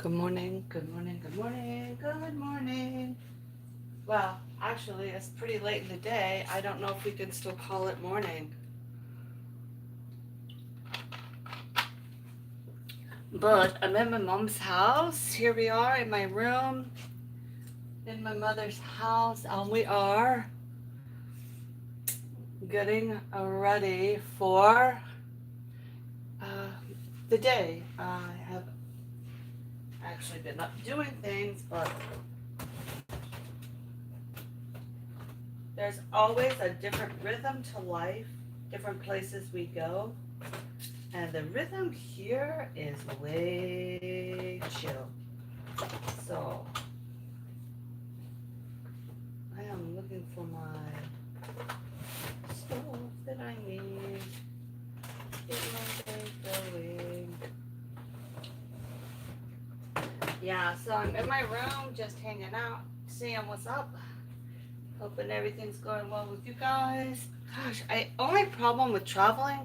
Good morning, good morning, good morning, good morning. Well, actually, it's pretty late in the day. I don't know if we can still call it morning. But I'm in my mom's house. Here we are in my room, in my mother's house, and we are getting ready for uh, the day. I have actually been up doing things, but there's always a different rhythm to life, different places we go. And the rhythm here is way chill. So I am looking for my stuff that I need. Get my day going. Yeah, so I'm in my room just hanging out, seeing what's up. Hoping everything's going well with you guys. Gosh, only problem with traveling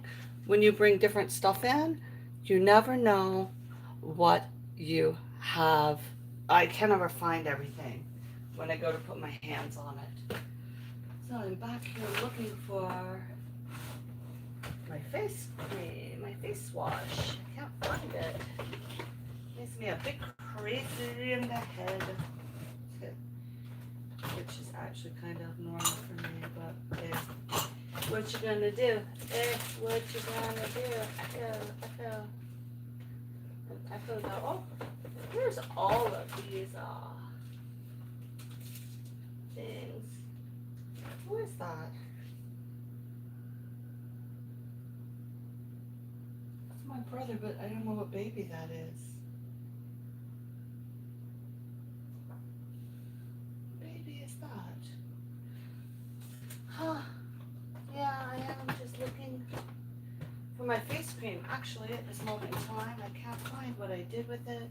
when you bring different stuff in, you never know what you have. I can never find everything when I go to put my hands on it. So I'm back here looking for my face cream, my face wash. I can't find it. Gives me a big crazy in the head. Which is actually kind of normal for me, but it's what you gonna do? It's what you gonna do. Echo. And echo go, oh, here's all of these things. Who is that? That's my brother, but I don't know what baby that is. Huh. Yeah, I am just looking for my face cream. Actually, at this moment in time, I can't find what I did with it.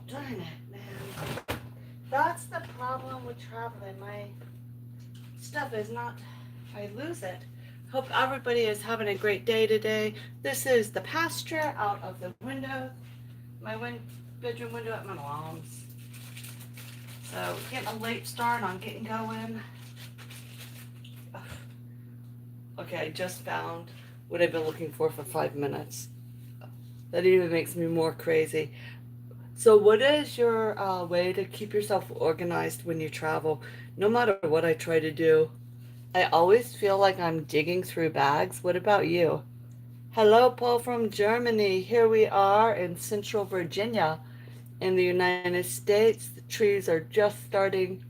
Darn it, man. That's the problem with traveling. My stuff is not, I lose it. Hope everybody is having a great day today. This is the pasture out of the window, my bedroom window at my mom's. So, getting a late start on getting going. Okay, I just found what I've been looking for 5 minutes. That even makes me more crazy. So, what is your way to keep yourself organized when you travel? No matter what I try to do, I always feel like I'm digging through bags. What about you? Hello, Paul from Germany. Here we are in Central Virginia in the United States. The trees are just starting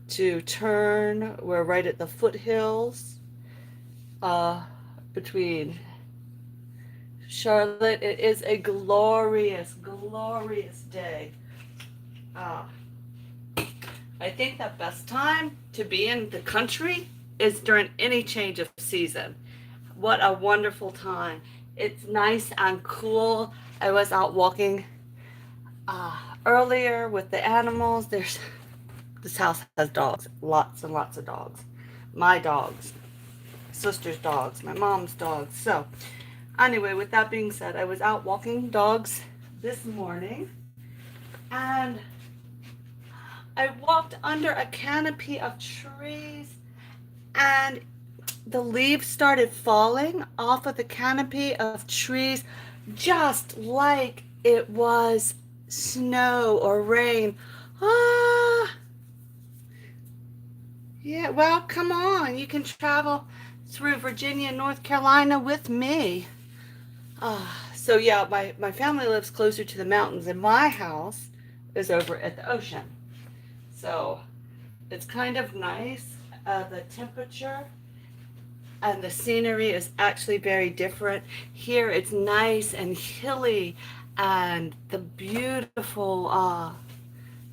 to turn. We're right at the foothills uh, between Charlotte. It is a glorious, glorious day. Uh, I think the best time to be in the country is during any change of season. What a wonderful time. It's nice and cool. I was out walking earlier with the animals. This house has dogs, lots and lots of dogs. My dogs, sister's dogs, my mom's dogs. So anyway, with that being said, I was out walking dogs this morning and I walked under a canopy of trees and the leaves started falling off of the canopy of trees just like it was snow or rain. Ah, yeah, well, come on. You can travel through Virginia and North Carolina with me. So yeah, my family lives closer to the mountains and my house is over at the ocean. So it's kind of nice. The temperature and the scenery is actually very different. Here it's nice and hilly and the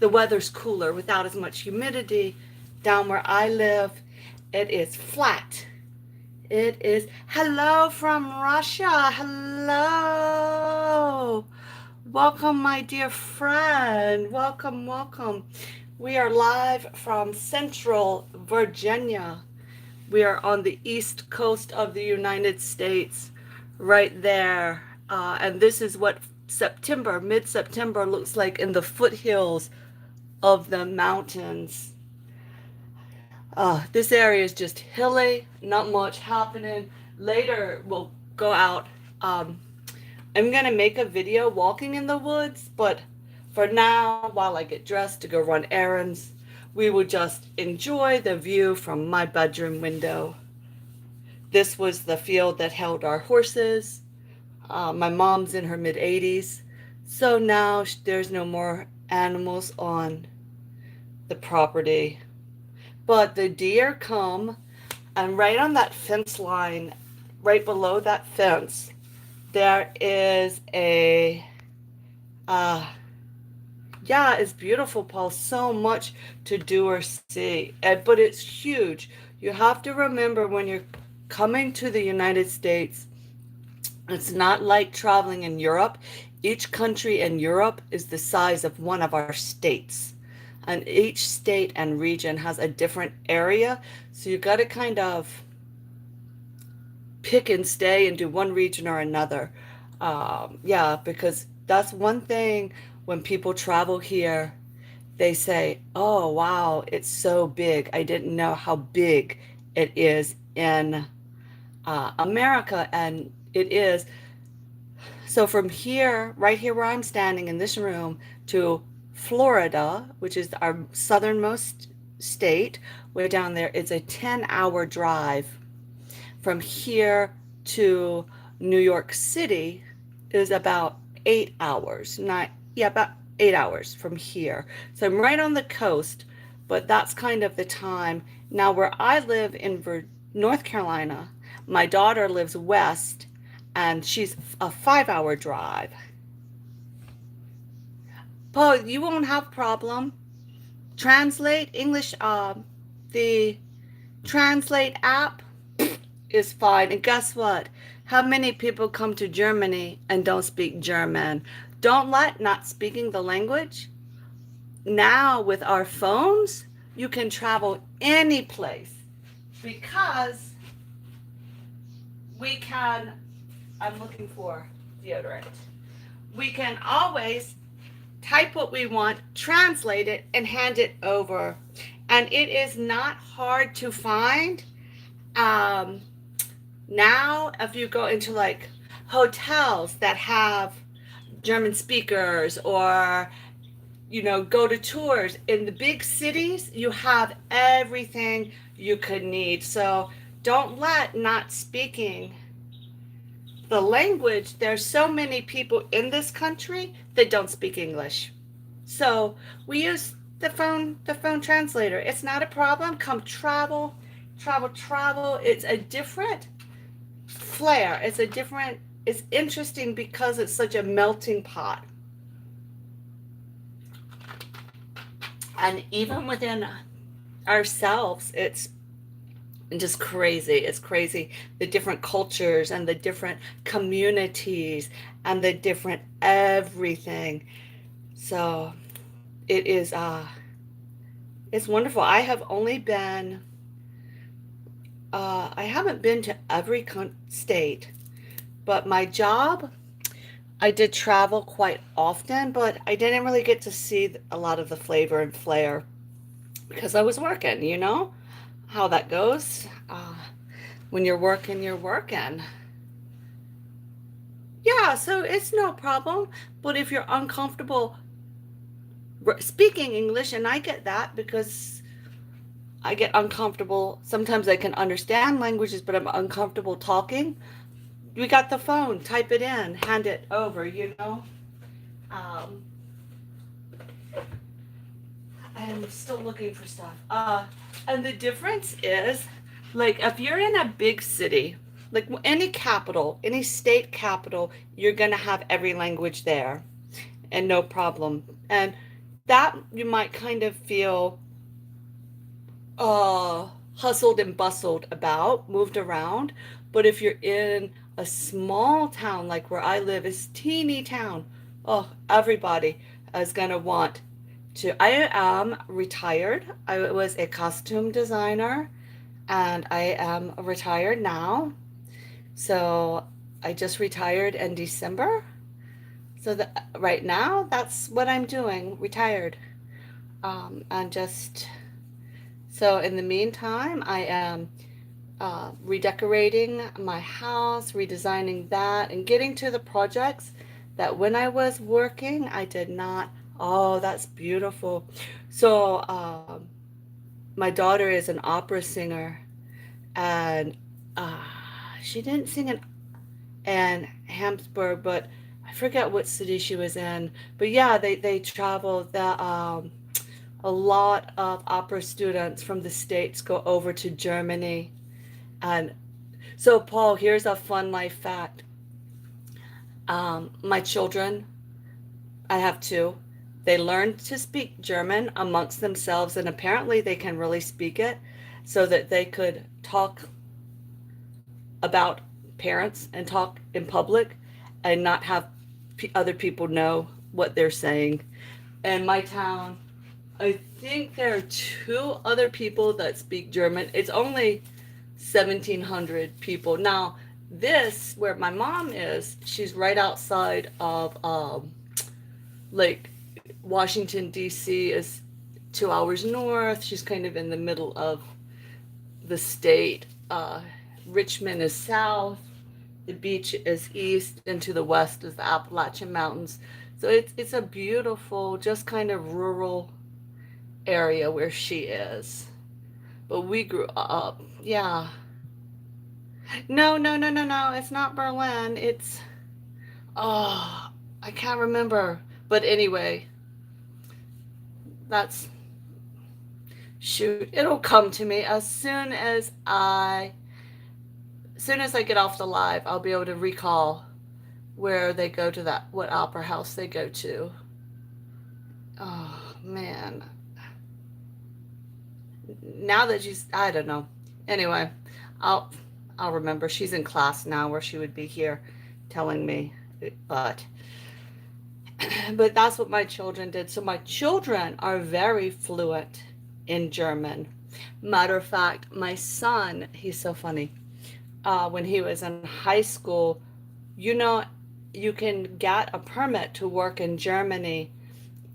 weather's cooler without as much humidity. Down where I live, it is flat. It is, hello from Russia. Hello. Welcome, my dear friend. Welcome, welcome. We are live from Central Virginia. We are on the east coast of the United States, right there. And this is what September, mid-September, looks like in the foothills of the mountains. This area is just hilly, not much happening. Later, we'll go out. Um, I'm gonna make a video walking in the woods, but for now, while I get dressed to go run errands, we will just enjoy the view from my bedroom window. This was the field that held our horses. My mom's in her mid 80s, so now there's no more animals on the property. But the deer come, and right on that fence line, right below that fence, there is uh, yeah, it's beautiful, Paul. So much to do or see, but it's huge. You have to remember when you're coming to the United States, it's not like traveling in Europe. Each country in Europe is the size of one of our states. And each state and region has a different area. So you got to kind of pick and stay and do one region or another. Yeah, because that's one thing when people travel here, they say, oh, wow, it's so big. I didn't know how big it is in America. And it is. So from here, right here where I'm standing in this room, to Florida, which is our southernmost state, way down there, it's a 10-hour drive. From here to New York City is about 8 hours. Not, yeah, about 8 hours from here. So I'm right on the coast, but that's kind of the time. Now, where I live in North Carolina, my daughter lives west, and she's a 5-hour drive. Paul, you won't have problem. Translate English, the Translate app is fine. And guess what? How many people come to Germany and don't speak German? Don't let not speaking the language. Now with our phones, you can travel any place because we can, I'm looking for deodorant. We can always type what we want, translate it, and hand it over. And it is not hard to find. Now, if you go into like hotels that have German speakers, or go to tours in the big cities, you have everything you could need. So don't let not speaking the language. There's so many people in this country that don't speak English. So we use the phone translator. It's not a problem. Come travel. It's a different flair. It's interesting because it's such a melting pot. And even within ourselves, it's just crazy. It's crazy, the different cultures and the different communities and the different everything. So it is it's wonderful. I haven't been to every state, but my job, I did travel quite often, but I didn't really get to see a lot of the flavor and flair because I was working, how that goes. When you're working, you're working. Yeah, so it's no problem. But if you're uncomfortable speaking English, and I get that because I get uncomfortable. Sometimes I can understand languages, but I'm uncomfortable talking. We got the phone, type it in, hand it over, I'm still looking for stuff. And the difference is, like, if you're in a big city, like any capital, any state capital, you're going to have every language there and no problem. And that you might kind of feel hustled and bustled about, moved around. But if you're in a small town like where I live, is teeny town, oh, everybody is going to want to. I am retired. I was a costume designer and I am retired now. So I just retired in December. So right now, that's what I'm doing. Retired. And just so in the meantime, I am redecorating my house, redesigning that, and getting to the projects that when I was working, I did not. Oh, that's beautiful. So, my daughter is an opera singer, and uh, she didn't sing in Habsburg, but I forget what city she was in. But yeah, they traveled. A lot of opera students from the States go over to Germany. And so, Paul, here's a fun life fact. My children, I have two, they learned to speak German amongst themselves, and apparently they can really speak it so that they could talk about parents and talk in public and not have other people know what they're saying. In my town, I think there are two other people that speak German. It's only 1,700 people. Now, this, where my mom is, she's right outside of like Washington, D.C., is 2 hours north. She's kind of in the middle of the state. Richmond is south. The beach is east, and to the west is the Appalachian Mountains. So it's a beautiful, just kind of rural area where she is. But we grew up, yeah. No, no, no, no, no. It's not Berlin. It's oh, I can't remember. But anyway, that's shoot. It'll come to me as soon as I get off the live. I'll be able to recall where they go to that what opera house they go to. Oh man. Now that she's I don't know. Anyway, I'll I'll remember. She's in class now where she would be here telling me. But but that's what my children did. So my children are very fluent in German. Matter of fact, my son, he's so funny. When he was in high school, you know, you can get a permit to work in Germany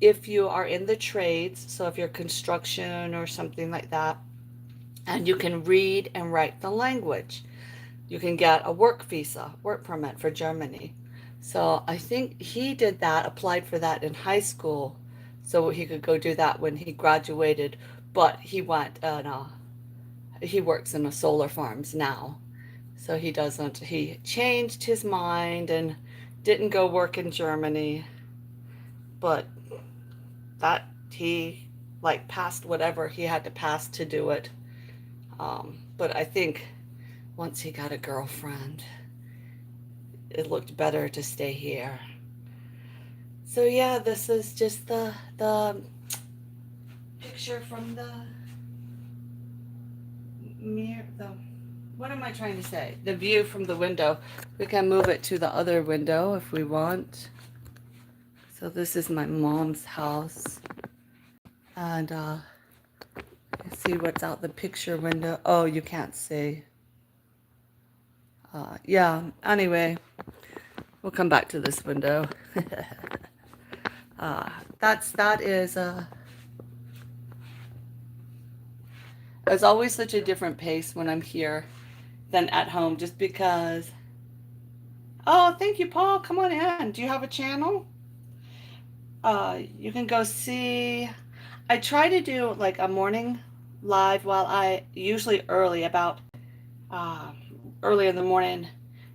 if you are in the trades. So if you're construction or something like that, and you can read and write the language, you can get a work visa, work permit for Germany. So I think he did that, applied for that in high school, so he could go do that when he graduated. But he went and he works in the solar farms now. So he doesn't, he changed his mind and didn't go work in Germany. But that he like passed whatever he had to pass to do it. But I think once he got a girlfriend, it looked better to stay here. So yeah, this is just the picture from the mirror. The what am I trying to say? The view from the window. We can move it to the other window if we want. So this is my mom's house, and see what's out the picture window. Oh, you can't see. Yeah. Anyway, we'll come back to this window. That is it's always such a different pace when I'm here than at home, just because. Oh, thank you, Paul. Come on in. Do you have a channel? You can go see. I try to do like a morning live while I usually early about uh, early in the morning,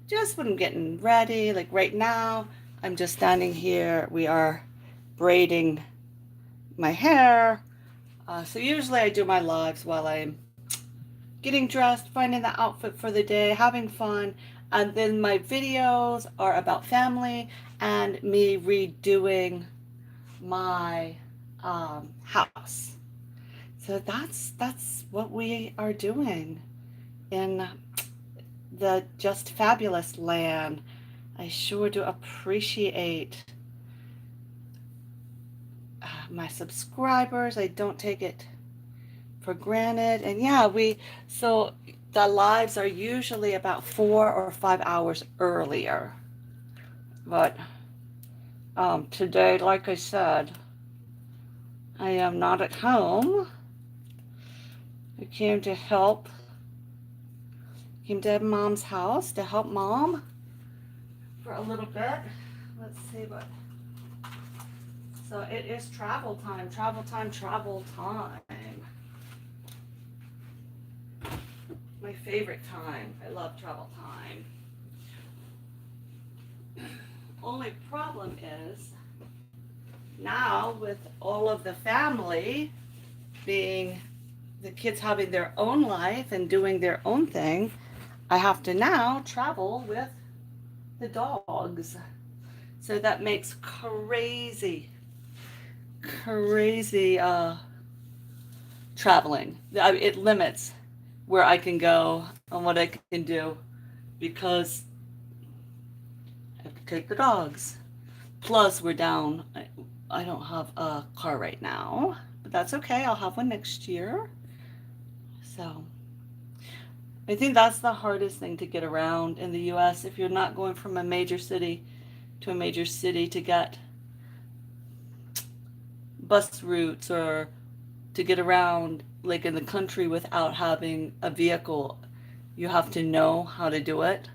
just when I'm getting ready. Like right now, I'm just standing here. We are braiding my hair. So usually I do my lives while I'm getting dressed, finding the outfit for the day, having fun. And then my videos are about family and me redoing my house. So that's what we are doing in the Just Fabulous land. I sure do appreciate my subscribers. I don't take it for granted. And yeah, so the lives are usually about 4 or 5 hours earlier. But Today, like I said, I am not at home. I came to mom's house to help mom for a little bit. Let's see what. So it is travel time, travel time, travel time. My favorite time. I love travel time. Only problem is now with all of the family being the kids having their own life and doing their own thing, I have to now travel with the dogs. So that makes crazy traveling. It limits where I can go and what I can do because I have to take the dogs. Plus, we're down. I don't have a car right now, but that's okay. I'll have one next year. So I think that's the hardest thing to get around in the US if you're not going from a major city to a major city to get bus routes or to get around like in the country without having a vehicle. You have to know how to do it.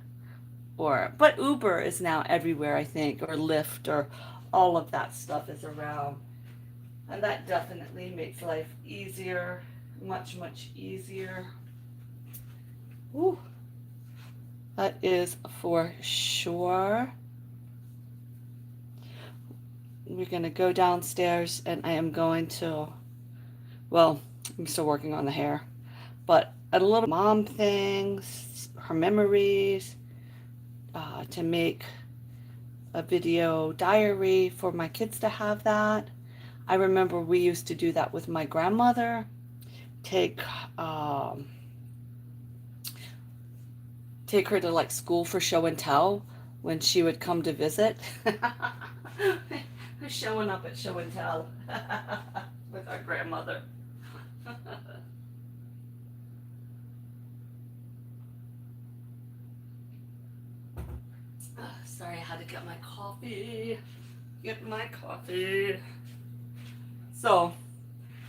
Or but Uber is now everywhere, I think, or Lyft or all of that stuff is around. And that definitely makes life easier, much easier. Ooh, that is for sure. We're going to go downstairs and I am going to, well, I'm still working on the hair, but a little mom things, her memories, to make a video diary for my kids to have that. I remember we used to do that with my grandmother. Take take her to like school for show and tell when she would come to visit. Showing up at show and tell with our grandmother. Sorry, I had to get my coffee. So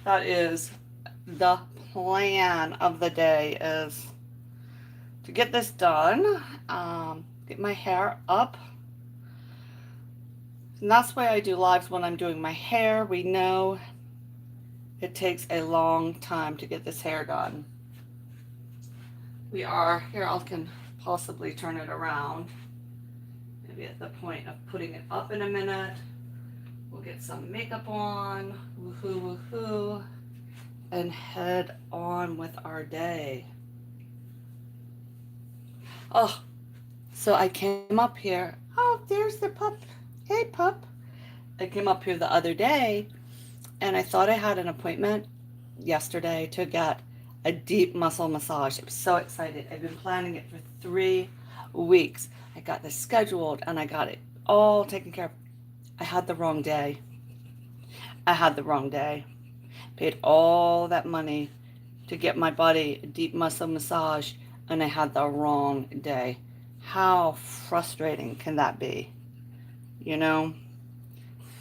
that is the plan of the day is to get this done, get my hair up. And that's why I do lives when I'm doing my hair. We know it takes a long time to get this hair done. We are, here I can possibly turn it around. Maybe at the point of putting it up in a minute. We'll get some makeup on, woohoo, and head on with our day. Oh, so I came up here. Oh, there's the pup. Hey, pup. I came up here the other day and I thought I had an appointment yesterday to get a deep muscle massage. I was so excited. I've been planning it for 3 weeks. I got this scheduled and I got it all taken care of. I had the wrong day. Paid all that money to get my body a deep muscle massage and I had the wrong day. How frustrating can that be? You know?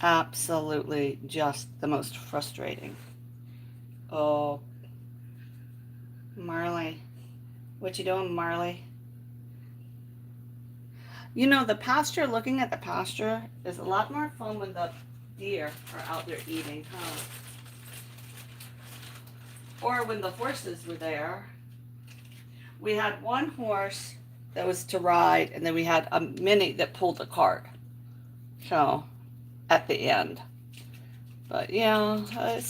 Absolutely just the most frustrating. Oh, Marley. What you doing, Marley? You know, the pasture, looking at the pasture is a lot more fun when the deer are out there eating, huh? Or when the horses were there. We had one horse that was to ride, and then we had a mini that pulled the cart. So, at the end. But yeah, it's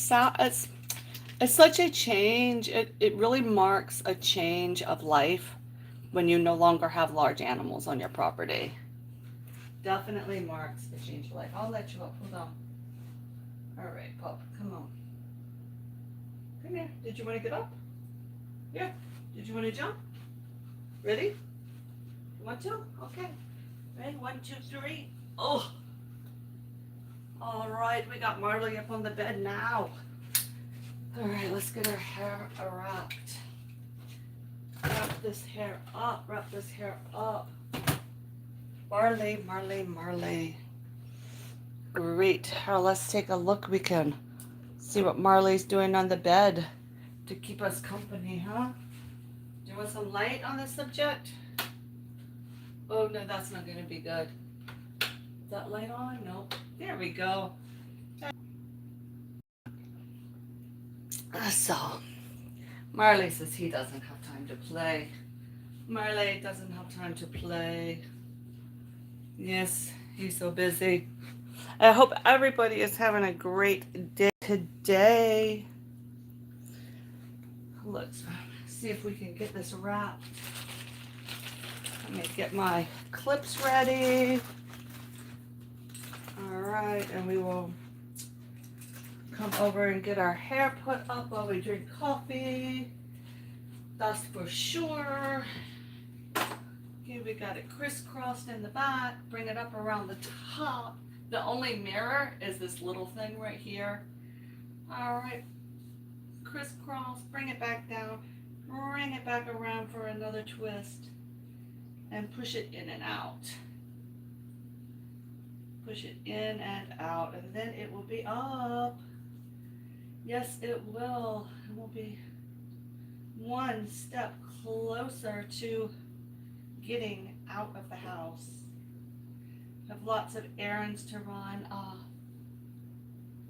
such a change. It really marks a change of life when you no longer have large animals on your property. Definitely marks a change of life. I'll let you up. Hold on. All right, pup, come on. Come here. Did you want to get up? Yeah. Did you want to jump? Ready? You want to? Okay. Ready? 1, 2, 3. Oh. All right, we got Marley up on the bed now. All right, let's get her hair wrapped. Wrap this hair up. Marley. Great. Let's take a look. We can see what Marley's doing on the bed to keep us company, huh? Do you want some light on the subject? Oh, no, that's not going to be good. Is that light on? Nope. There we go. So, Marley says he doesn't have time to play. Marley doesn't have time to play. Yes, he's so busy. I hope everybody is having a great day today. Let's see if we can get this wrapped. Let me get my clips ready. All right, and we will come over and get our hair put up while we drink coffee. That's for sure. Okay, we got it crisscrossed in the back. Bring it up around the top. The only mirror is this little thing right here. All right, crisscross, bring it back down, bring it back around for another twist, and push it in and out. Push it in and out, and then it will be up. Yes, it will. It will be one step closer to getting out of the house. Have lots of errands to run.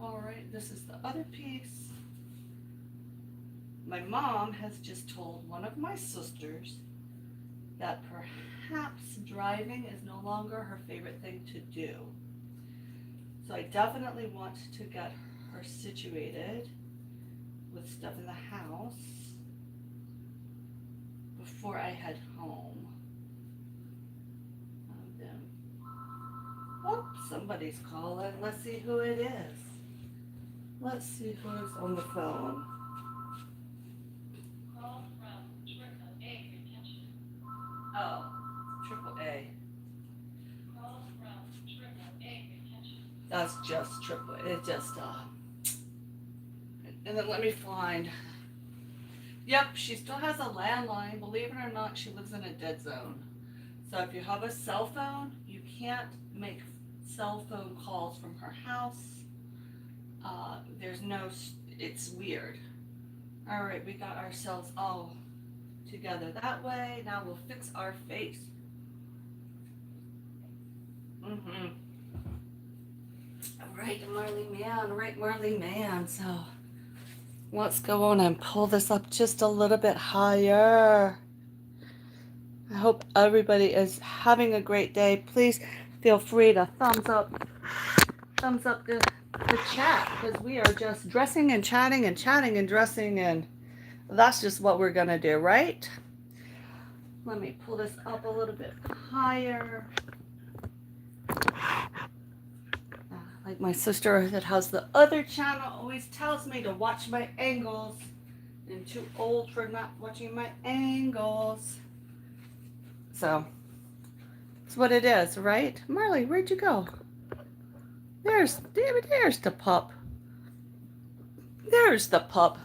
All right, this is the other piece. My mom has just told one of my sisters that perhaps driving is no longer her favorite thing to do. So I definitely want to get her situated with stuff in the house before I head home. And then, whoops, somebody's calling. Let's see who it is. Let's see who's on the phone. Call from AAA retention. Oh, AAA. Call from AAA retention. That's just AAA. It just and then let me find. Yep, she still has a landline. Believe it or not, she lives in a dead zone. So if you have a cell phone, you can't make cell phone calls from her house. There's no, it's weird. All right, we got ourselves all together that way. Now we'll fix our face. All right, Marley man. So let's go on and pull this up just a little bit higher. I hope everybody is having a great day. Please feel free to thumbs up the chat, because we are just dressing and chatting and chatting and dressing, and that's just what we're gonna do, right? Let me pull this up a little bit higher. Like my sister that has the other channel always tells me to watch my angles. I'm too old for not watching my angles. So that's what it is, right? Marley, where'd you go? There's the pup. There's the pup.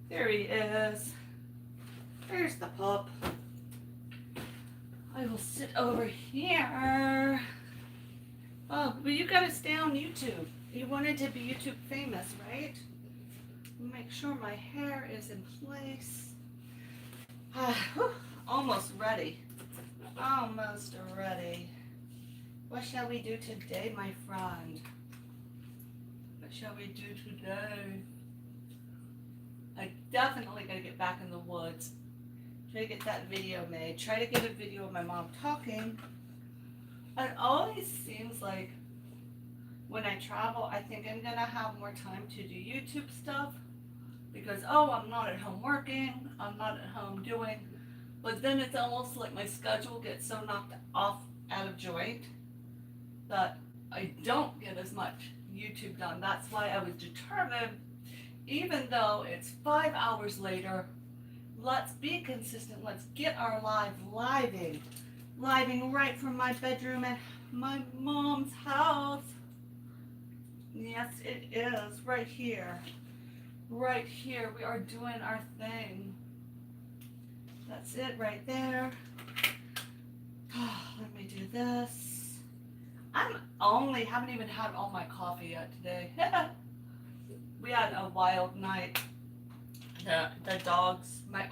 There he is. There's the pup. I will sit over here. Oh, but you gotta stay on YouTube. You wanted to be YouTube famous, right? Make sure my hair is in place. Almost ready. Almost ready. What shall we do today, my friend? What shall we do today? I definitely gotta get back in the woods. Try to get that video made. Try to get a video of my mom talking. It always seems like when I travel, I think I'm gonna have more time to do YouTube stuff because, I'm not at home working, I'm not at home doing, but then it's almost like my schedule gets so knocked off out of joint that I don't get as much YouTube done. That's why I was determined, even though it's 5 hours later, let's be consistent. Let's get our living right from my bedroom at my mom's house. Yes, it is right here. Right here, we are doing our thing. That's it right there. Let me do this. I'm only haven't even had all my coffee yet today. We had a wild night. The dogs, my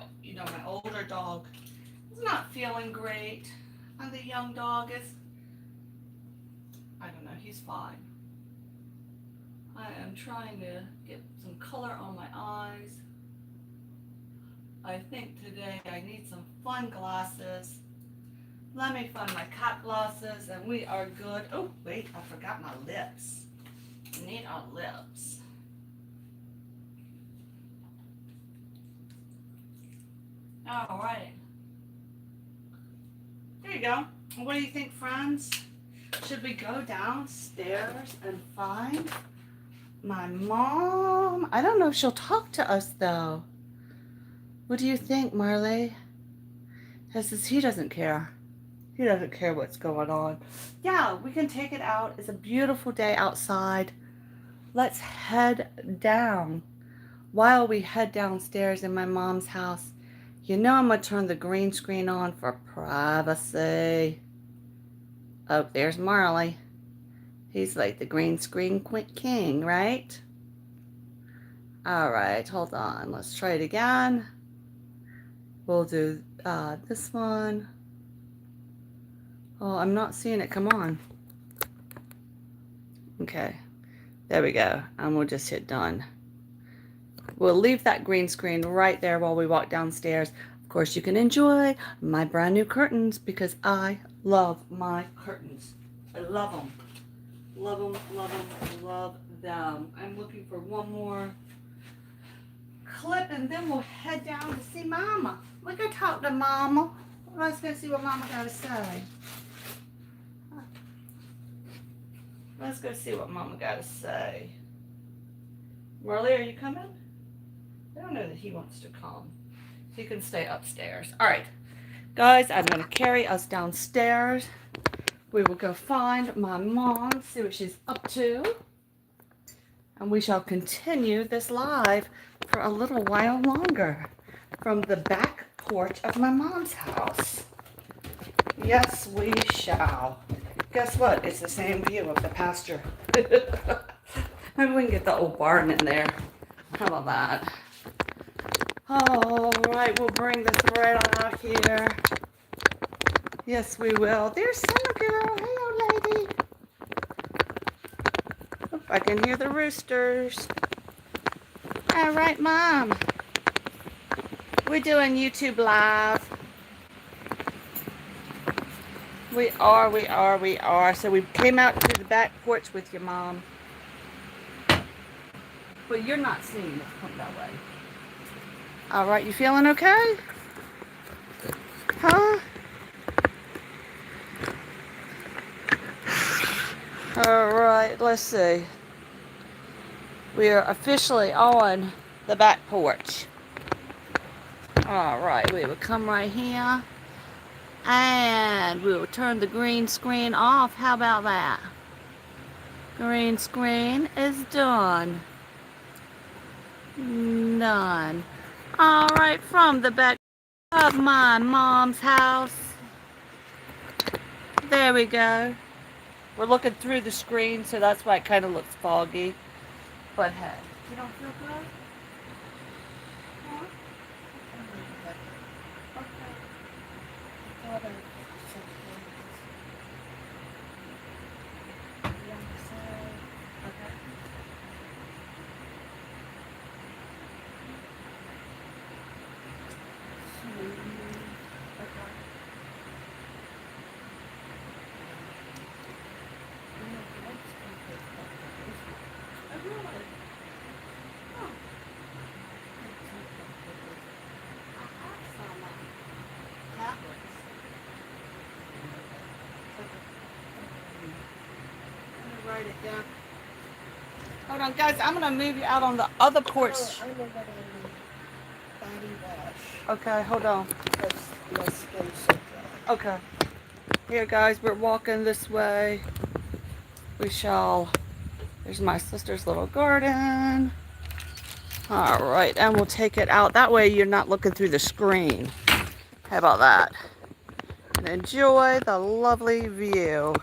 older dog is not feeling great, and the young dog is, I don't know, he's fine. I am trying to get some color on my eyes. I think today I need some fun glasses. Let me find my cat glasses and we are good. Oh, wait, I forgot my lips. We need our lips. All right. There you go. What do you think, friends? Should we go downstairs and find my mom? I don't know if she'll talk to us, though. What do you think, Marley? He doesn't care. He doesn't care what's going on. Yeah, we can take it out. It's a beautiful day outside. Let's head down. While we head downstairs in my mom's house, you know I'm going to turn the green screen on for privacy. Oh, there's Marley. He's like the green screen king, right? All right, hold on. Let's try it again. We'll do this one. Oh, I'm not seeing it. Come on. Okay. There we go. And we'll just hit done. We'll leave that green screen right there while we walk downstairs. Of course, you can enjoy my brand new curtains because I love my curtains. I love them. Love them, love them, love them. I'm looking for one more clip and then we'll head down to see Mama. We can talk to Mama. Let's go see what Mama got to say. Let's go see what Mama got to say. Marley, are you coming? I don't know that he wants to come. He can stay upstairs. All right, guys, I'm going to carry us downstairs. We will go find my mom, see what she's up to. And we shall continue this live for a little while longer from the back porch of my mom's house. Yes, we shall. Guess what? It's the same view of the pasture. Maybe we can get the old barn in there. How about that? All right, we'll bring this right on out here. Yes, we will. There's Summer Girl. Hey, old lady. Oh, I can hear the roosters. All right, Mom. We're doing YouTube Live. We are. So we came out to the back porch with your mom. But you're not seeing it. Come that way. All right, you feeling okay? Huh? All right, let's see. We are officially on the back porch. All right, we will come right here. And we will turn the green screen off. How about that? Green screen is done. Done. All right, from the back of my mom's house. There we go. We're looking through the screen, so that's why it kind of looks foggy. But hey, you don't feel good? Huh? Okay. Write it down. Hold on, guys. I'm gonna move you out on the other porch. I know what I need. Body wash. Okay, hold on. Because my skin's so dry. Okay. Here, guys. We're walking this way. We shall. There's my sister's little garden. All right, and we'll take it out. That way, you're not looking through the screen. How about that? And enjoy the lovely view.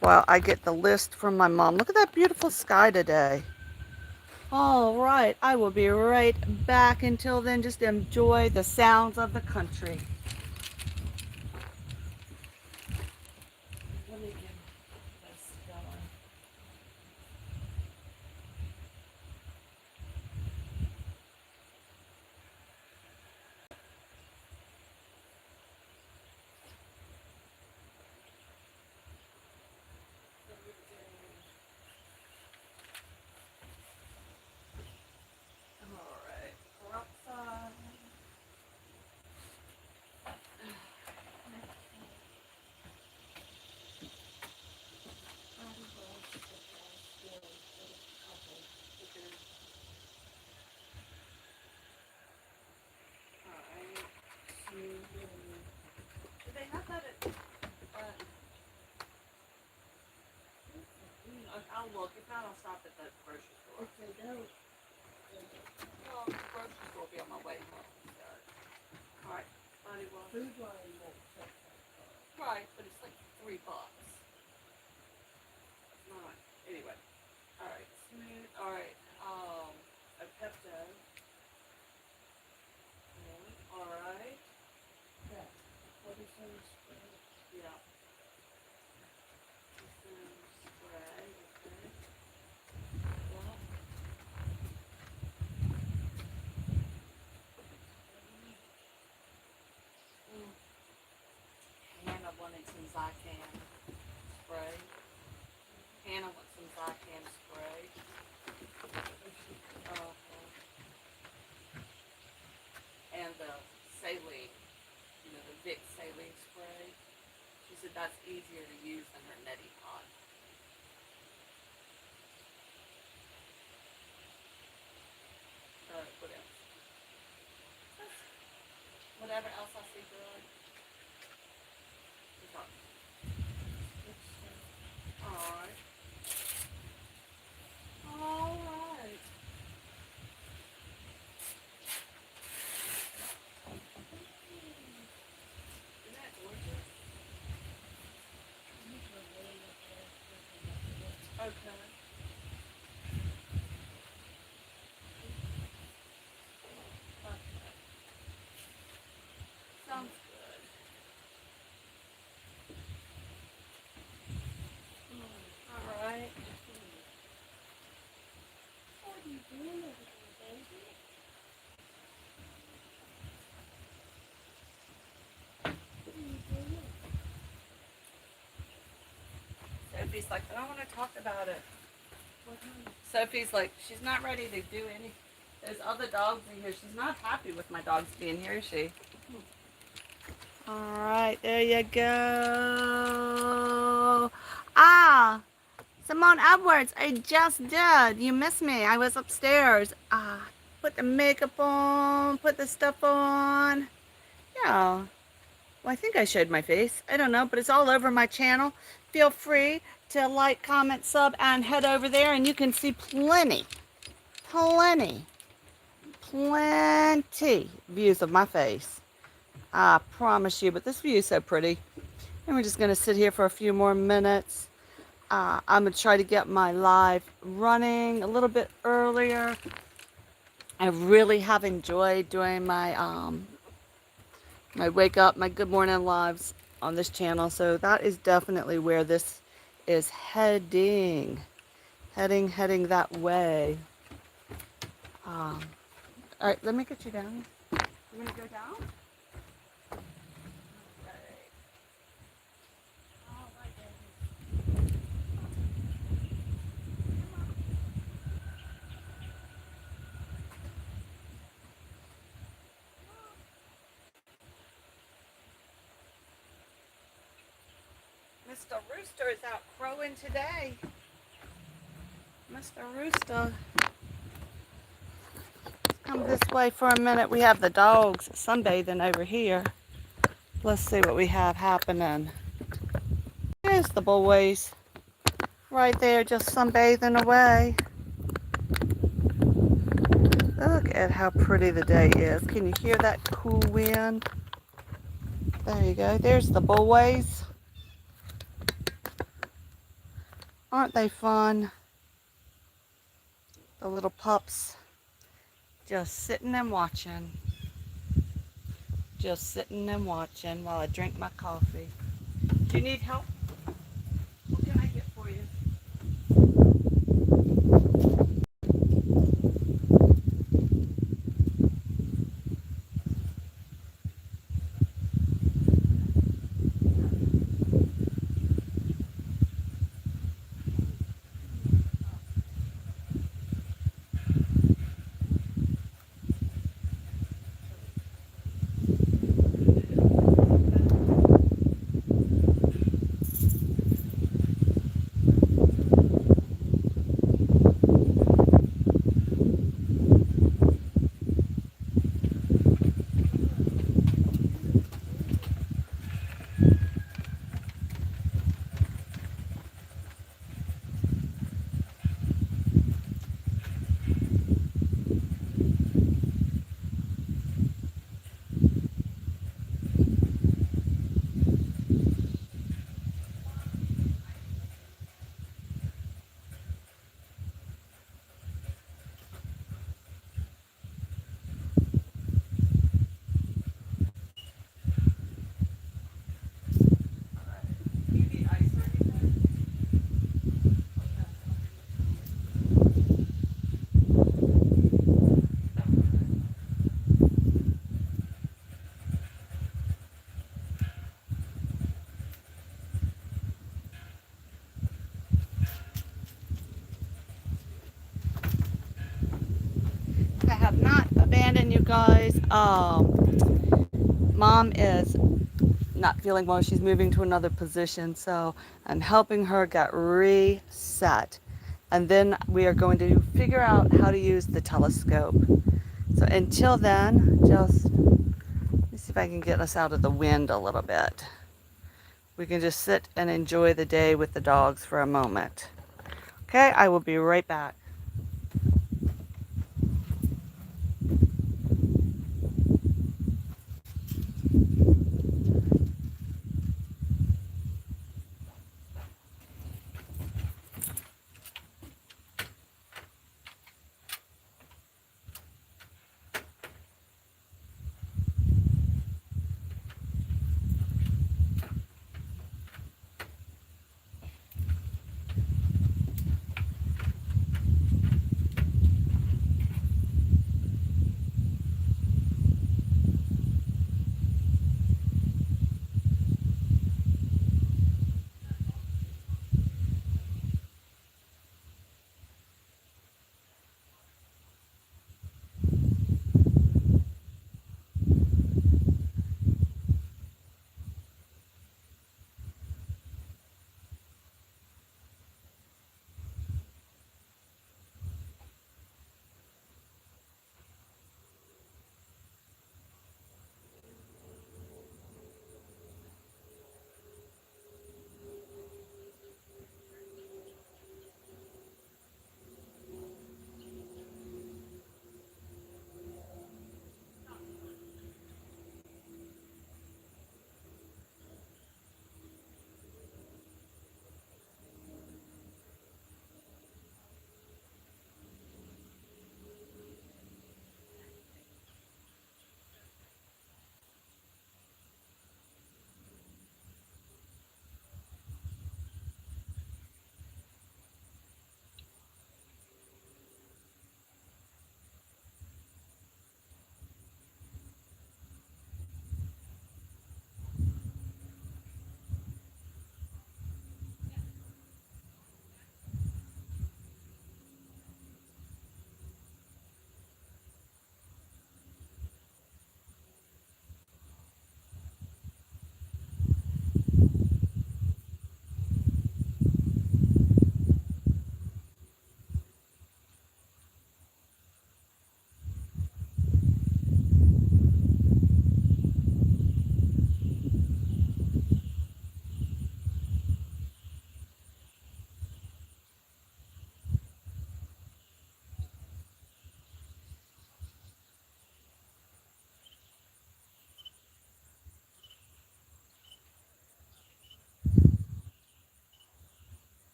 while I get the list from my mom. Look at that beautiful sky today. All right, I will be right back. Until then, just enjoy the sounds of the country. Let me get this going. All right, we're outside. Do they have that at, I'll look. If not, I'll stop at the grocery store. If they don't, Well, the grocery store will be on my way home. So. All right, body wash. food line won't take that far. Right, but it's like $3. Not anyway. All right, smooth. All right, a Pepto. All right. Yeah. What is in the spray? Yeah. Spray. Okay. Yeah. Hannah wanted some Zycam spray. Hannah wants some Zycam spray. And the saline, the Vicks saline spray. She said that's easier to use than her neti pot. What else? Whatever else I see good. Alright. Alright. Isn't that gorgeous? Okay. Sounds good. Alright. What are you doing over there, baby? What are you doing? Sophie's like, I don't want to talk about it. What happened? Sophie's like, she's not ready to do any. There's other dogs in here. She's not happy with my dogs being here, is she? All right, there you go. Ah, Simone Edwards, I just did. You missed me. I was upstairs. Put the makeup on, put the stuff on. Yeah. Well, I think I showed my face. I don't know, but it's all over my channel. Feel free to like, comment, sub, and head over there, and you can see plenty views of my face. I promise you, but this view is so pretty. And we're just going to sit here for a few more minutes. I'm going to try to get my live running a little bit earlier. I really have enjoyed doing my my wake up, my good morning lives on this channel. So that is definitely where this is heading that way. All right, let me get you down. You want to go down? Mr. Rooster is out crowing today. Mr. Rooster. Let's come this way for a minute. We have the dogs sunbathing over here. Let's see what we have happening. There's the boys. Right there, just sunbathing away. Look at how pretty the day is. Can you hear that cool wind? There you go. There's the boys. Aren't they fun? The little pups just sitting and watching. Just sitting and watching while I drink my coffee. Do you need help? What can I get for you? Do you need ice or anything? I have not abandoned you guys. Mom is not feeling well. She's moving to another position, so I'm helping her get reset. And then we are going to figure out how to use the telescope. So until then, just let me see if I can get us out of the wind a little bit. We can just sit and enjoy the day with the dogs for a moment. Okay, I will be right back.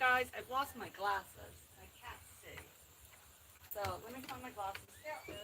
guys, I've lost my glasses. I can't see. So let me find my glasses. There it is.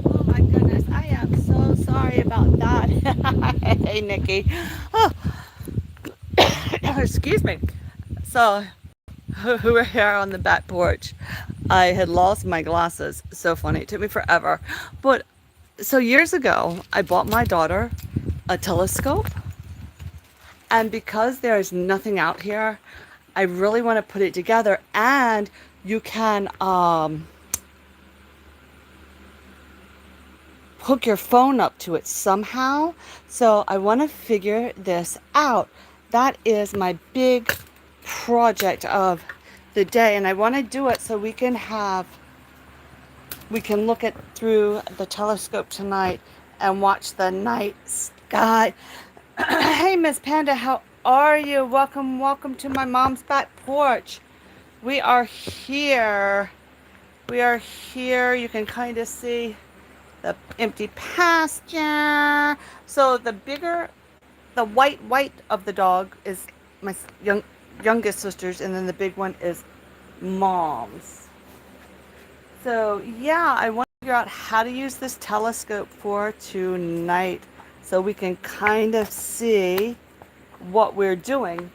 Oh my goodness, I am so sorry about that. Hey, Nikki. Oh, excuse me. So, we're here on the back porch. I had lost my glasses. So funny. It took me forever. But so years ago, I bought my daughter a telescope. And because there's nothing out here, I really want to put it together. And you can hook your phone up to it somehow. So I want to figure this out. That is my big project of the day, and I want to do it so we can look at through the telescope tonight and watch the night sky. Hey, Miss Panda, how are you? Welcome to my mom's back porch. We are here. We are here. You can kind of see the empty pasture. So the white of the dog is my youngest sister's, and then the big one is mom's. So yeah, I want to figure out how to use this telescope for tonight so we can kind of see what we're doing.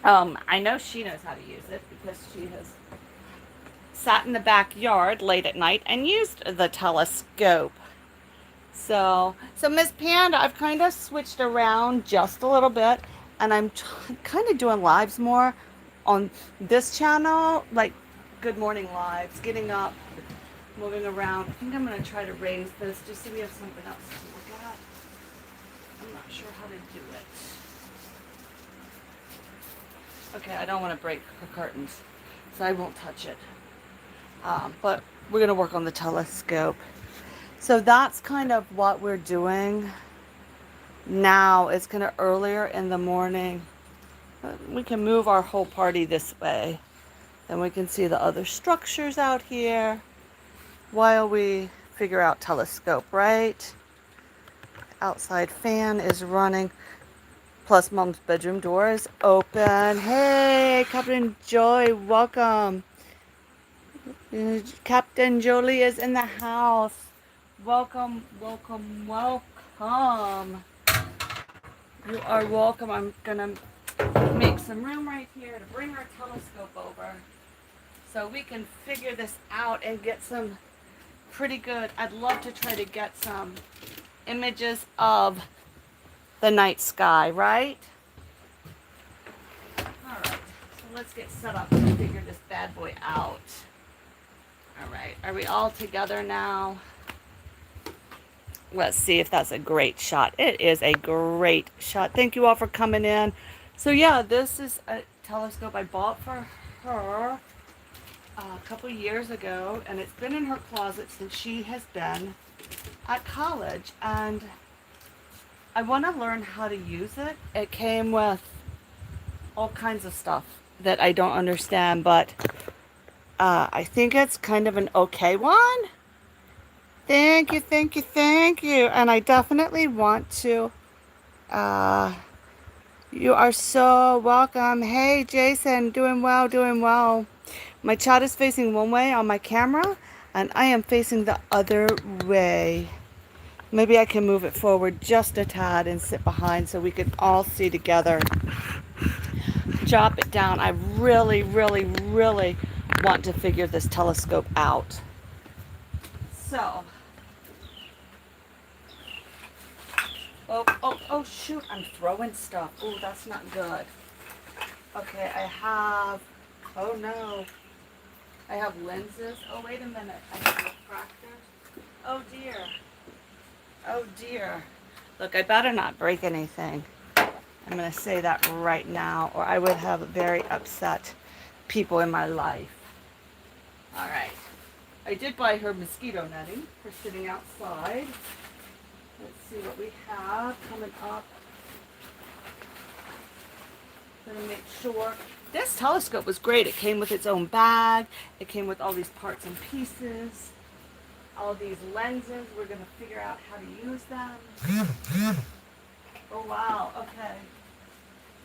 I know she knows how to use it because she has sat in the backyard late at night and used the telescope. So Miss Panda, I've kind of switched around just a little bit, and I'm kind of doing lives more on this channel, like Good Morning Lives, getting up, moving around. I think I'm going to try to raise this just so we have something else to look at. I'm not sure how to do it. Okay, I don't want to break her curtains, so I won't touch it. But we're going to work on the telescope. So that's kind of what we're doing now. It's kind of earlier in the morning. We can move our whole party this way. Then we can see the other structures out here while we figure out telescope, right? Outside fan is running. Plus mom's bedroom door is open. Hey, Captain Joy, welcome. Captain Jolie is in the house. Welcome. You are welcome. I'm gonna make some room right here to bring our telescope over so we can figure this out and get some pretty good. I'd love to try to get some images of the night sky, right? All right, so let's get set up and figure this bad boy out. All right, are we all together now? Let's see if that's a great shot. It is a great shot. Thank you all for coming in. So yeah, this is a telescope I bought for her a couple years ago, and it's been in her closet since she has been at college, and I want to learn how to use it. It came with all kinds of stuff that I don't understand, but I think it's kind of an okay one. Thank you, thank you, thank you. And I definitely want to, you are so welcome. Hey, Jason, doing well, doing well. My chat is facing one way on my camera, and I am facing the other way. Maybe I can move it forward just a tad and sit behind so we can all see together. Drop it down. I really, really, really want to figure this telescope out. So, oh, shoot, I'm throwing stuff. Oh, that's not good. Okay, I have, oh no, I have lenses. Oh, wait a minute, I have refractors. Oh dear, oh dear. Look, I better not break anything. I'm gonna say that right now, or I would have very upset people in my life. All right, I did buy her mosquito netting for sitting outside. Let's see what we have coming up. Gonna make sure. This telescope was great. It came with its own bag. It came with all these parts and pieces. All these lenses. We're gonna figure out how to use them. Oh wow, okay.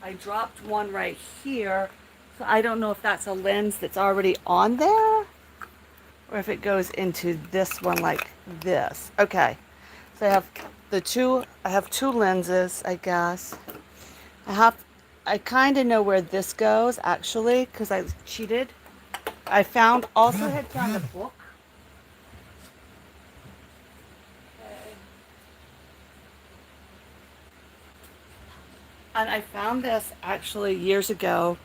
I dropped one right here. So I don't know if that's a lens that's already on there, or if it goes into this one like this. Okay. So I have two lenses, I guess. I kind of know where this goes, actually, because I cheated. I also had found a book. Okay. And I found this actually years ago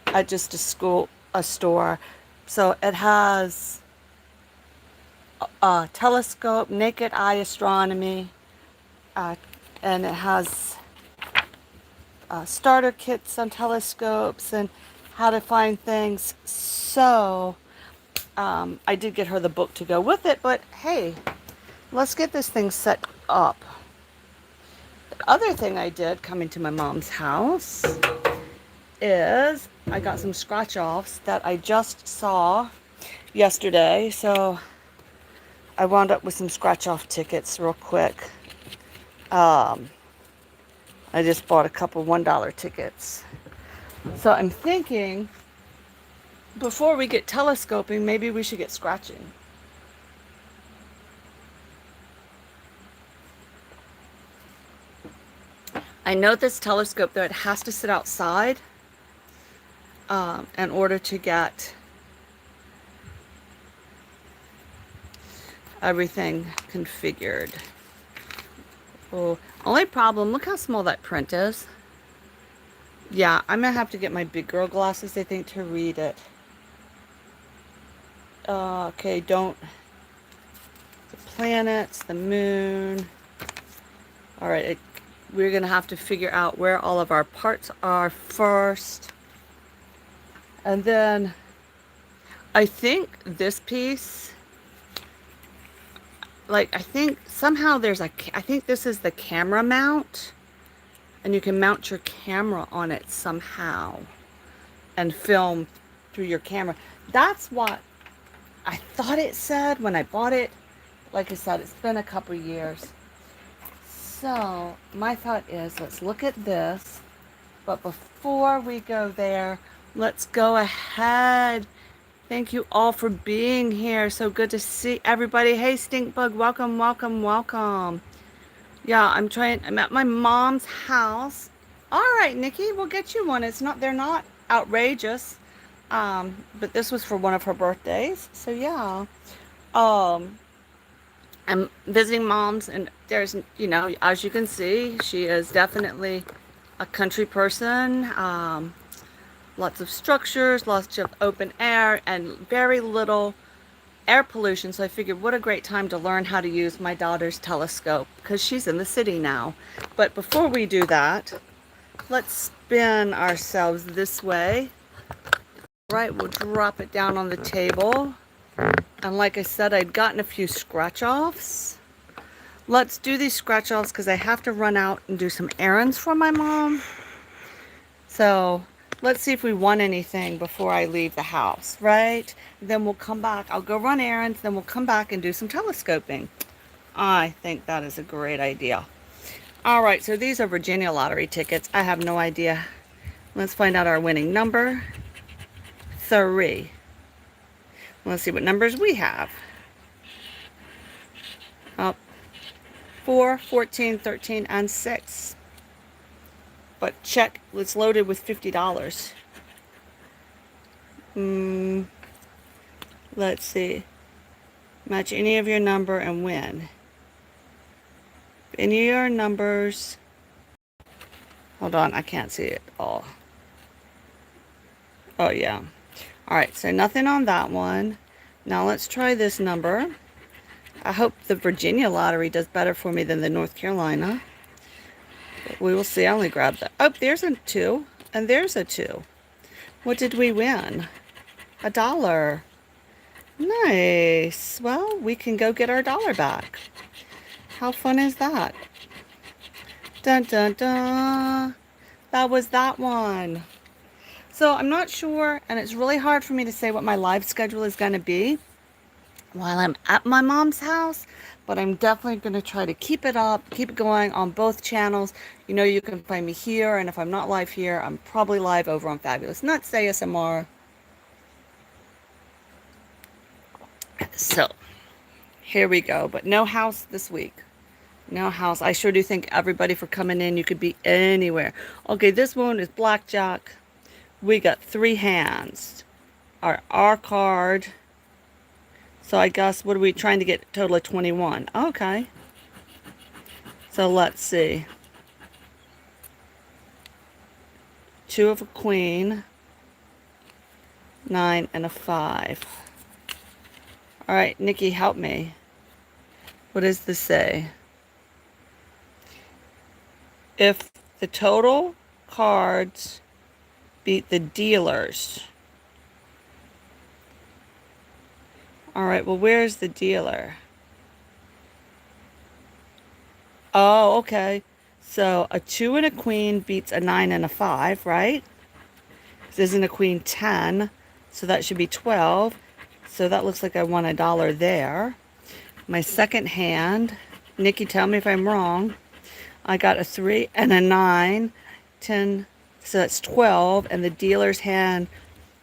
at just a store. So it has telescope, naked eye astronomy, and it has starter kits on telescopes and how to find things. So I did get her the book to go with it, but hey, let's get this thing set up. The other thing I did coming to my mom's house is I got some scratch offs that I just saw yesterday. So I wound up with some scratch off tickets real quick. I just bought a couple $1 tickets. So I'm thinking before we get telescoping, maybe we should get scratching. I know this telescope though, it has to sit outside in order to get everything configured. Oh, only problem, look how small that print is. Yeah, I'm gonna have to get my big girl glasses, I think, to read it. Okay, the planets, the moon. All right, we're gonna have to figure out where all of our parts are first. And then I think this piece, like, I think somehow I think this is the camera mount, and you can mount your camera on it somehow and film through your camera. That's what I thought it said when I bought it. Like I said, it's been a couple years. So my thought is, let's look at this. But before we go there, let's go ahead. Thank you all for being here. So good to see everybody. Hey, Stinkbug, welcome, welcome, welcome. Yeah, I'm at my mom's house. All right, Nikki, we'll get you one. They're not outrageous. But this was for one of her birthdays. So yeah. I'm visiting moms, and there's, as you can see, she is definitely a country person. Lots of structures, lots of open air, and very little air pollution. So I figured what a great time to learn how to use my daughter's telescope because she's in the city now. But before we do that, let's spin ourselves this way. Right, we'll drop it down on the table. And like I said, I'd gotten a few scratch offs. Let's do these scratch offs because I have to run out and do some errands for my mom. So let's see if we won anything before I leave the house, right? Then we'll come back. I'll go run errands, then we'll come back and do some telescoping. I think that is a great idea. All right, so these are Virginia lottery tickets. I have no idea. Let's find out our winning number. 3. Let's see what numbers we have. Oh, 4, 14, 13, and 6. But check, it's loaded with $50. Let's see. Match any of your number and win. Any of your numbers. Hold on, I can't see it all. Oh, yeah. All right, so nothing on that one. Now let's try this number. I hope the Virginia lottery does better for me than the North Carolina. But we will see. I only grabbed that. Oh, there's a 2, and there's a 2. What did we win? $1. Nice. Well, we can go get our dollar back. How fun is that? Dun, dun, dun. That was that one. So I'm not sure, and it's really hard for me to say what my live schedule is going to be while I'm at my mom's house, but I'm definitely going to try to keep it up, keep it going on both channels. You know, you can find me here, and if I'm not live here, I'm probably live over on Fabulous Nuts ASMR. So here we go, but no house this week. No house. I sure do thank everybody for coming in. You could be anywhere. Okay, this one is blackjack. We got 3 hands. Our card. So I guess, what are we trying to get? A total of 21. Okay. So let's see. 2 of a queen. 9 and a 5. All right, Nikki, help me. What does this say? If the total cards beat the dealers. All right, well, where's the dealer? Oh, okay. So a 2 and a queen beats a 9 and a 5, right? This isn't a queen 10, so that should be 12. So that looks like I won $1 there. My second hand, Nikki, tell me if I'm wrong. I got a 3 and a 9, 10, so that's 12, and the dealer's hand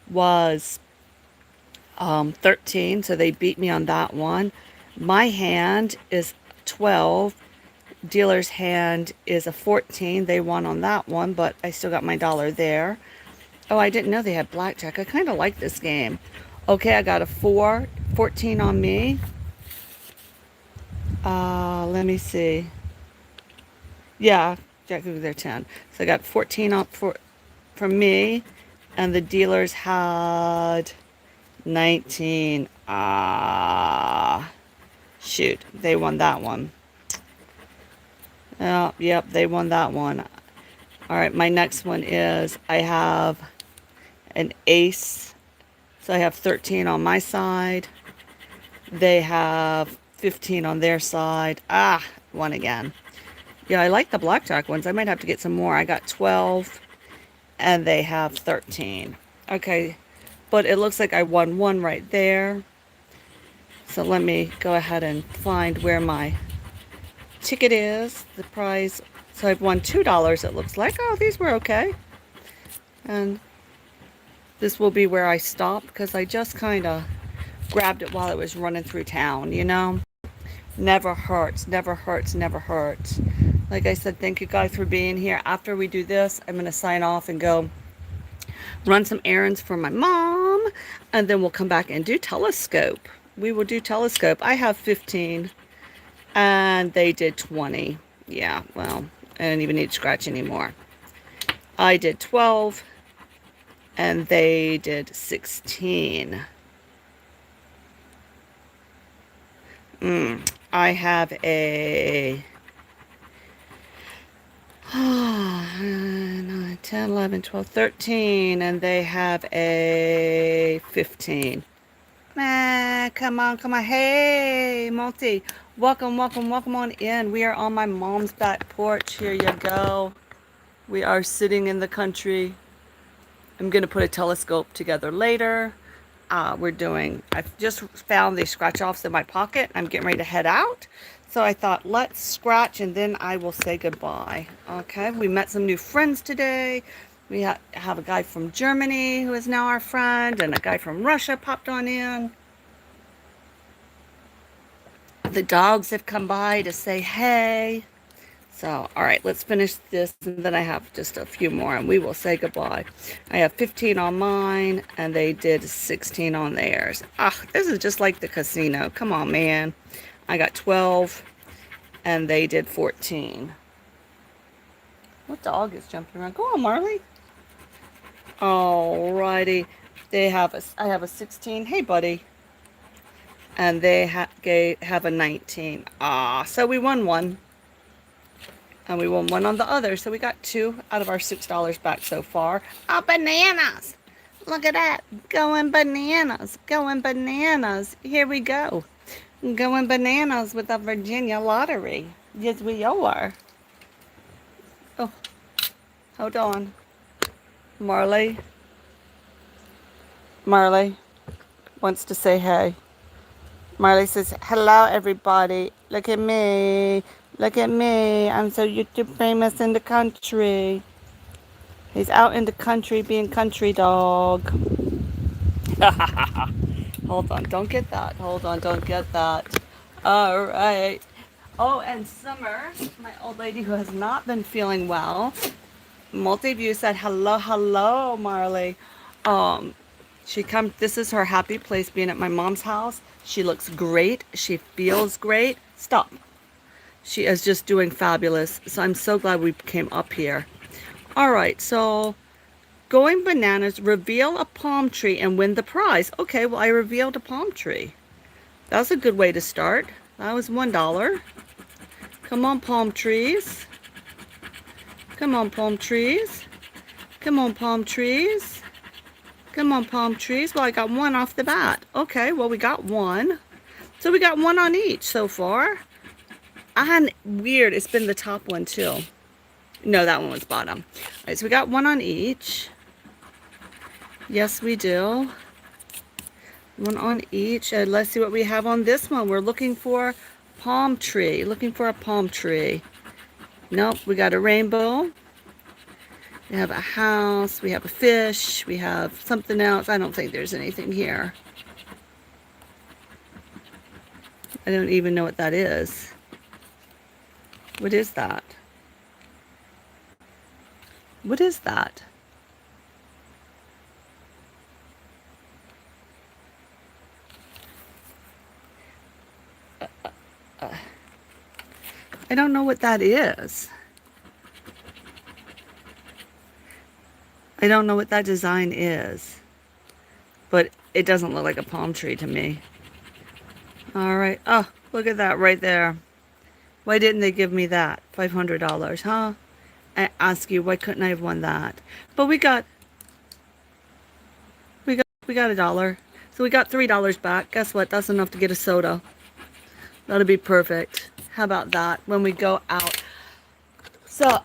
was 13, so they beat me on that one. My hand is 12. Dealer's hand is a 14. They won on that one, but I still got my $1 there. Oh, I didn't know they had blackjack. I kind of like this game. Okay, I got a 4, 14 on me. Let me see. Yeah, Jack, they're 10. So I got 14 up from me, and the dealers had 19. Shoot, they won that one. Oh, yep, they won that one. All right, my next one is I have an ace. So I have 13 on my side. They have 15 on their side. Won again. Yeah, I like the blackjack ones. I might have to get some more. I got 12, and they have 13. Okay, but it looks like I won one right there. So let me go ahead and find where my ticket is, the prize. So I've won $2, it looks like. Oh, these were okay. And this will be where I stop because I just kind of grabbed it while I was running through town, you know? Never hurts, never hurts, never hurts. Like I said, thank you guys for being here. After we do this, I'm going to sign off and go run some errands for my mom, and then we'll come back and do telescope. We will do telescope. I have 15. and they did 20. Yeah, well, I don't even need to scratch anymore. I did 12, and they did 16. I have a 9, 10, 11, 12, 13, and they have a 15. Come on, come on. Hey, Multi. Welcome, welcome, welcome on in. We are on my mom's back porch. Here you go. We are sitting in the country. I'm going to put a telescope together later. I've just found these scratch offs in my pocket. I'm getting ready to head out. So I thought, let's scratch and then I will say goodbye. Okay, we met some new friends today. We have a guy from Germany who is now our friend, and a guy from Russia popped on in. The dogs have come by to say hey. So, all right, let's finish this, and then I have just a few more, and we will say goodbye. I have 15 on mine, and they did 16 on theirs. Ah, this is just like the casino. Come on, man. I got 12, and they did 14. What dog is jumping around? Go on, Marley. Alrighty. I have a 16. Hey, buddy. And they have a 19. Ah, so we won one. And we won one on the other. So we got 2 out of our $6 back so far. Oh, bananas. Look at that. Going bananas. Going bananas. Here we go. Going bananas with the Virginia lottery. Yes, we are. Oh, hold on. Marley. Marley wants to say hey. Marley says, hello, everybody. Look at me. Look at me. I'm so YouTube famous in the country. He's out in the country being country dog. Hold on. Don't get that. Hold on. Don't get that. All right. Oh, and Summer, my old lady who has not been feeling well. Multi-view said, hello, hello, Marley. This is her happy place being at my mom's house. She looks great. She feels great. Stop. She is just doing fabulous. So I'm so glad we came up here. All right, so going bananas, reveal a palm tree and win the prize. Okay, well, I revealed a palm tree. That's a good way to start. That was $1. Come on, palm trees. Come on, palm trees. Come on, palm trees. Come on, palm trees. Well, I got 1 off the bat. Okay, well, we got 1. So we got 1 on each so far. And weird, it's been the top one too. No, that one was bottom. All right, so we got 1 on each. Yes, we do. 1 on each. And let's see what we have on this one. We're looking for palm tree. Looking for a palm tree. Nope, we got a rainbow. We have a house, we have a fish, we have something else. I don't think there's anything here. I don't even know what that is. What is that? What is that? I don't know what that is. I don't know what that design is, but it doesn't look like a palm tree to me. All right. Oh, look at that right there. Why didn't they give me that? $500, huh? I ask you, why couldn't I have won that? But we got $1. So we got $3 back. Guess what? That's enough to get a soda. That'll be perfect. How about that when we go out? So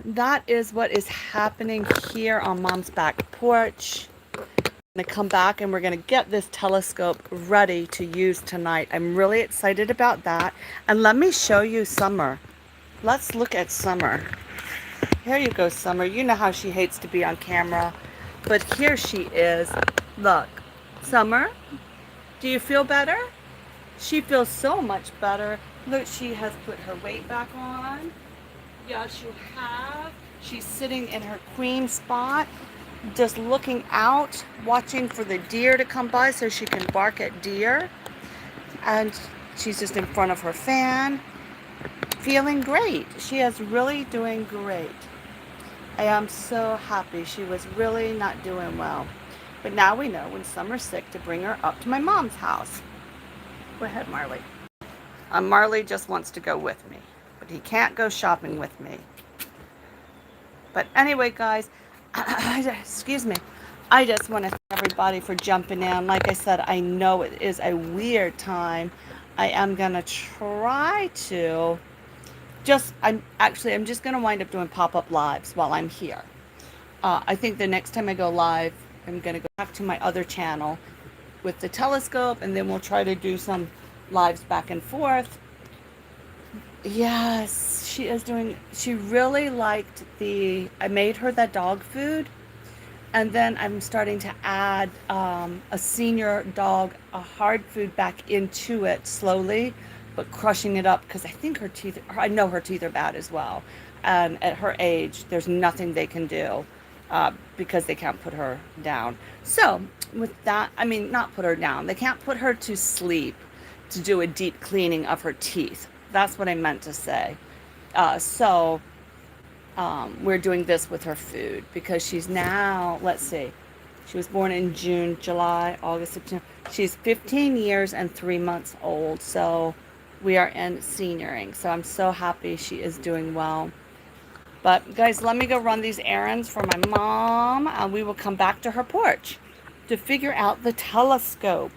that is what is happening here on Mom's back porch. I'm going to come back and we're going to get this telescope ready to use tonight. I'm really excited about that. And let me show you Summer. Let's look at Summer. Here you go, Summer. You know how she hates to be on camera. But here she is. Look. Summer, do you feel better? She feels so much better. Look, she has put her weight back on. Yes, you have. She's sitting in her queen spot, just looking out, watching for the deer to come by so she can bark at deer. And She's just in front of her fan, feeling great. She is really doing great. I am so happy. She was really not doing well. But now we know when Summer's sick to bring her up to my mom's house. Go ahead, Marley. Marley just wants to go with me, but he can't go shopping with me. But anyway, guys, excuse me. I just want to thank everybody for jumping in. Like I said, I know it is a weird time. I am going to try to I'm just going to wind up doing pop-up lives while I'm here. I think the next time I go live, I'm going to go back to my other channel with the telescope, and then we'll try to do some lives back and forth. Yes, she really liked I made her that dog food, and then I'm starting to add a senior dog, a hard food back into it slowly, but crushing it up because I know her teeth are bad as well. And at her age, there's nothing they can do because they can't put her down. So with that, I mean, not put her down. They can't put her to sleep to do a deep cleaning of her teeth. That's what I meant to say. So we're doing this with her food because she's now, let's see, she was born in June, July, August, September. She's 15 years and 3 months old. So we are in senioring. So I'm so happy she is doing well. But guys, let me go run these errands for my mom, and we will come back to her porch to figure out the telescope.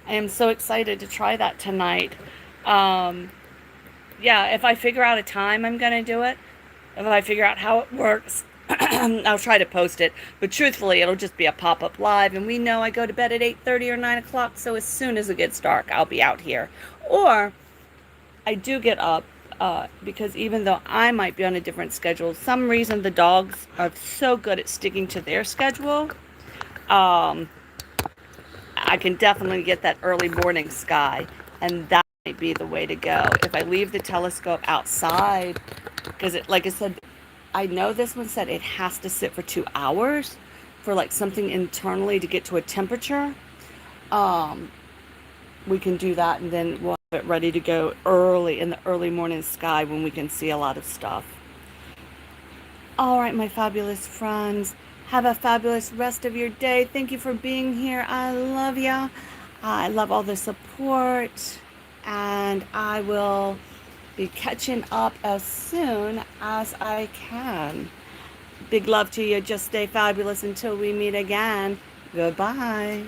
I am so excited to try that tonight. Yeah, if I figure out a time, I'm going to do it. If I figure out how it works, I'll try to post it. But truthfully, it'll just be a pop-up live. And we know I go to bed at 8:30 or 9 o'clock. So as soon as it gets dark, I'll be out here. Or I do get up because even though I might be on a different schedule, some reason the dogs are so good at sticking to their schedule. I can definitely get that early morning sky. And that might be the way to go. If I leave the telescope outside, because like I said, I know this one said it has to sit for 2 hours for like something internally to get to a temperature. We can do that, and then we'll have it ready to go early in the early morning sky when we can see a lot of stuff. All right, my fabulous friends, have a fabulous rest of your day. Thank you for being here. I love ya. I love all the support, and I will be catching up as soon as I can. Big love to you. Just stay fabulous until we meet again. Goodbye.